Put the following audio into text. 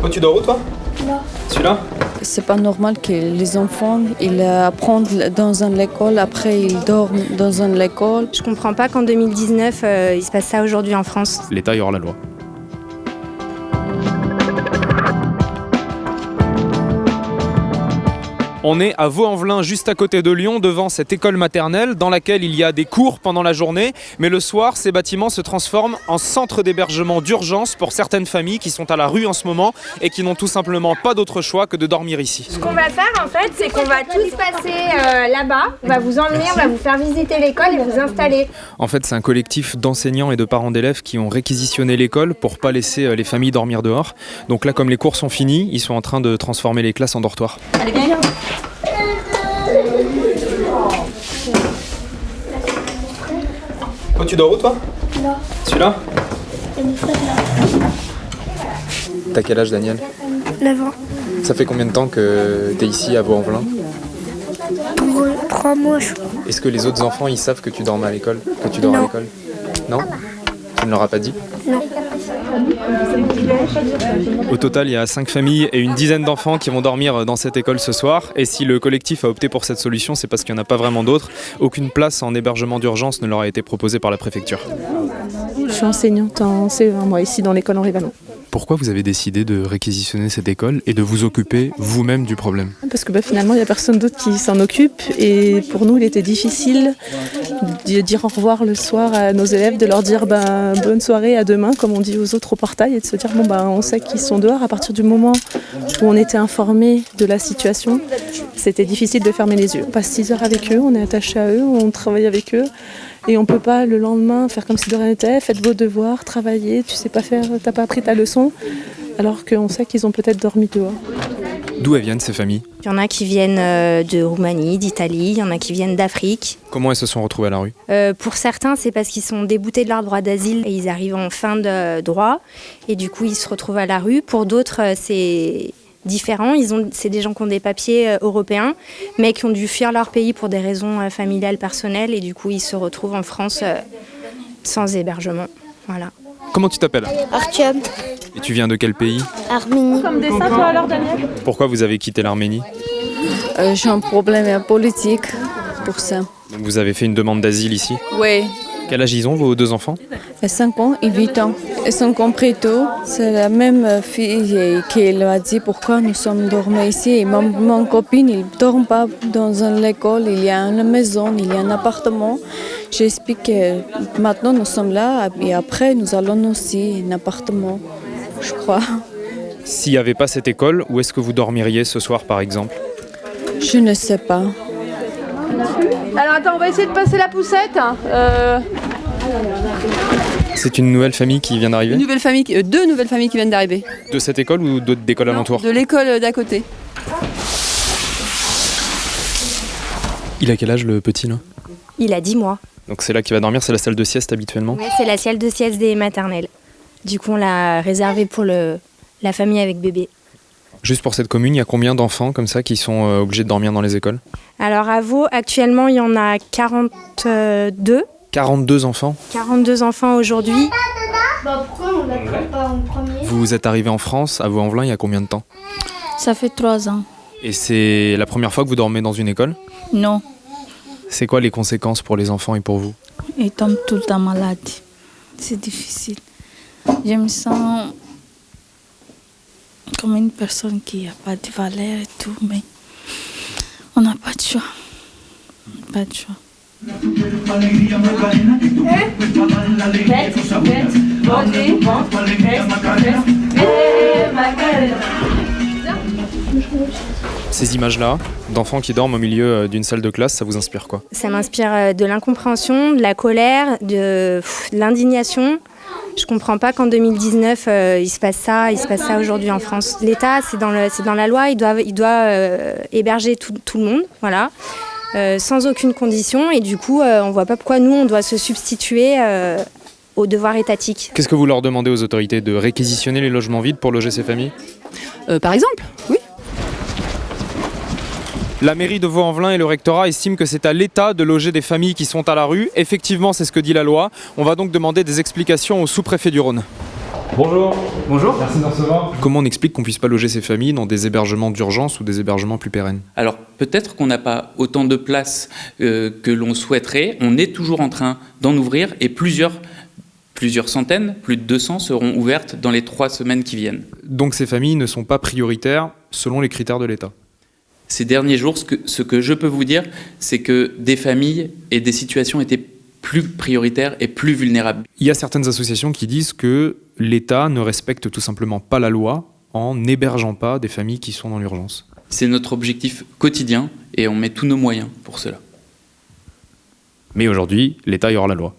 Oh, tu dors où toi? Là. Celui-là? C'est pas normal que les enfants ils apprennent dans une école, après ils dorment dans une école. Je comprends pas qu'en 2019, il se passe ça aujourd'hui en France. L'État y aura la loi. On est à Vaux-en-Velin, juste à côté de Lyon, devant cette école maternelle dans laquelle il y a des cours pendant la journée. Mais le soir, ces bâtiments se transforment en centre d'hébergement d'urgence pour certaines familles qui sont à la rue en ce moment et qui n'ont tout simplement pas d'autre choix que de dormir ici. Ce qu'on va faire en fait, c'est qu'on va tous passer là-bas. On va vous emmener, on va vous faire visiter l'école et vous installer. En fait, c'est un collectif d'enseignants et de parents d'élèves qui ont réquisitionné l'école pour pas laisser les familles dormir dehors. Donc là, comme les cours sont finis, ils sont en train de transformer les classes en dortoirs. Allez, viens. Oh, tu dors où toi? Là. Celui-là? Et mon frère là. T'as quel âge, Daniel? 9 ans. Ça fait combien de temps que t'es ici à Vaux-en-Velin? Pour 3 mois, je crois. Est-ce que les autres enfants, ils savent que tu dormes à l'école? Que tu dors à Non. l'école? Non? Tu ne leur as pas dit? Non. Au total, il y a 5 familles et une dizaine d'enfants qui vont dormir dans cette école ce soir. Et si le collectif a opté pour cette solution, c'est parce qu'il n'y en a pas vraiment d'autres. Aucune place en hébergement d'urgence ne leur a été proposée par la préfecture. Je suis enseignante en CE1, moi, ici dans l'école Henri Vallon. Pourquoi vous avez décidé de réquisitionner cette école et de vous occuper vous-même du problème? Parce que finalement, il n'y a personne d'autre qui s'en occupe. Et pour nous, il était difficile de dire au revoir le soir à nos élèves, de leur dire bonne soirée, à demain, comme on dit aux autres au portail, et de se dire on sait qu'ils sont dehors. À partir du moment où on était informé de la situation, c'était difficile de fermer les yeux. On passe 6 heures avec eux, on est attaché à eux, on travaille avec eux. Et on peut pas le lendemain faire comme si de rien n'était, faites vos devoirs, travaillez, tu sais pas faire, t'as pas appris ta leçon, alors qu'on sait qu'ils ont peut-être dormi dehors. D'où elles viennent ces familles? Il y en a qui viennent de Roumanie, d'Italie, il y en a qui viennent d'Afrique. Comment elles se sont retrouvées à la rue? Pour certains, c'est parce qu'ils sont déboutés de leur droit d'asile et ils arrivent en fin de droit. Et du coup, ils se retrouvent à la rue. Pour d'autres, c'est différent. C'est des gens qui ont des papiers européens, mais qui ont dû fuir leur pays pour des raisons familiales, personnelles. Et du coup, ils se retrouvent en France sans hébergement. Voilà. Comment tu t'appelles? Artyom. Et tu viens de quel pays? Arménie. Comme dessin, toi alors, Daniel? Pourquoi vous avez quitté l'Arménie? J'ai un problème politique pour ça. Donc vous avez fait une demande d'asile ici? Oui. Quel âge ils ont, vos 2 enfants? 5 ans et 8 ans. Ils sont compris tôt. C'est la même fille qui m'a dit pourquoi nous sommes dormis ici. Et mon copine, il ne dort pas dans une école. Il y a une maison, il y a un appartement. J'explique que maintenant nous sommes là et après nous allons aussi un appartement, je crois. S'il n'y avait pas cette école, où est-ce que vous dormiriez ce soir par exemple? Je ne sais pas. Alors attends, on va essayer de passer la poussette. C'est une nouvelle famille qui vient d'arriver? Deux nouvelles familles qui viennent d'arriver. De cette école ou d'autres d'écoles alentours? De l'école d'à côté. Il a quel âge le petit là? Il a 10 mois. Donc c'est là qu'il va dormir, c'est la salle de sieste habituellement? Ouais, c'est la salle de sieste des maternelles. Du coup, on l'a réservée pour la famille avec bébé. Juste pour cette commune, il y a combien d'enfants comme ça qui sont obligés de dormir dans les écoles? Alors à Vaud, actuellement, il y en a 42. 42 enfants? 42 enfants aujourd'hui. Pourquoi on l'apprend pas en premier? Vous êtes arrivé en France, à Vaux-en-Velin, il y a combien de temps? Ça fait 3 ans. Et c'est la première fois que vous dormez dans une école? Non, C'est quoi les conséquences pour les enfants et pour vous? ils tombent tout le temps malades. C'est difficile. Je me sens comme une personne qui n'a pas de valeur et tout, mais on n'a pas de choix. Pas de choix. Ces images-là, d'enfants qui dorment au milieu d'une salle de classe, ça vous inspire quoi? Ça m'inspire de l'incompréhension, de la colère, de l'indignation. Je comprends pas qu'en 2019, il se passe ça aujourd'hui en France. L'État, c'est dans la loi, il doit héberger tout le monde, voilà, sans aucune condition. Et du coup, on voit pas pourquoi nous, on doit se substituer aux devoirs étatiques. Qu'est-ce que vous leur demandez aux autorités? De réquisitionner les logements vides pour loger ces familles? Par exemple, oui. La mairie de Vaux-en-Velin et le rectorat estiment que c'est à l'État de loger des familles qui sont à la rue. Effectivement, c'est ce que dit la loi. On va donc demander des explications au sous-préfet du Rhône. Bonjour. Bonjour. Merci de nous recevoir. Comment on explique qu'on puisse pas loger ces familles dans des hébergements d'urgence ou des hébergements plus pérennes? Alors peut-être qu'on n'a pas autant de places que l'on souhaiterait. On est toujours en train d'en ouvrir et plusieurs centaines, plus de 200 seront ouvertes dans les 3 semaines qui viennent. Donc ces familles ne sont pas prioritaires selon les critères de l'État? Ces derniers jours, ce que je peux vous dire, c'est que des familles et des situations étaient plus prioritaires et plus vulnérables. Il y a certaines associations qui disent que l'État ne respecte tout simplement pas la loi en n'hébergeant pas des familles qui sont dans l'urgence. C'est notre objectif quotidien et on met tous nos moyens pour cela. Mais aujourd'hui, l'État y aura la loi.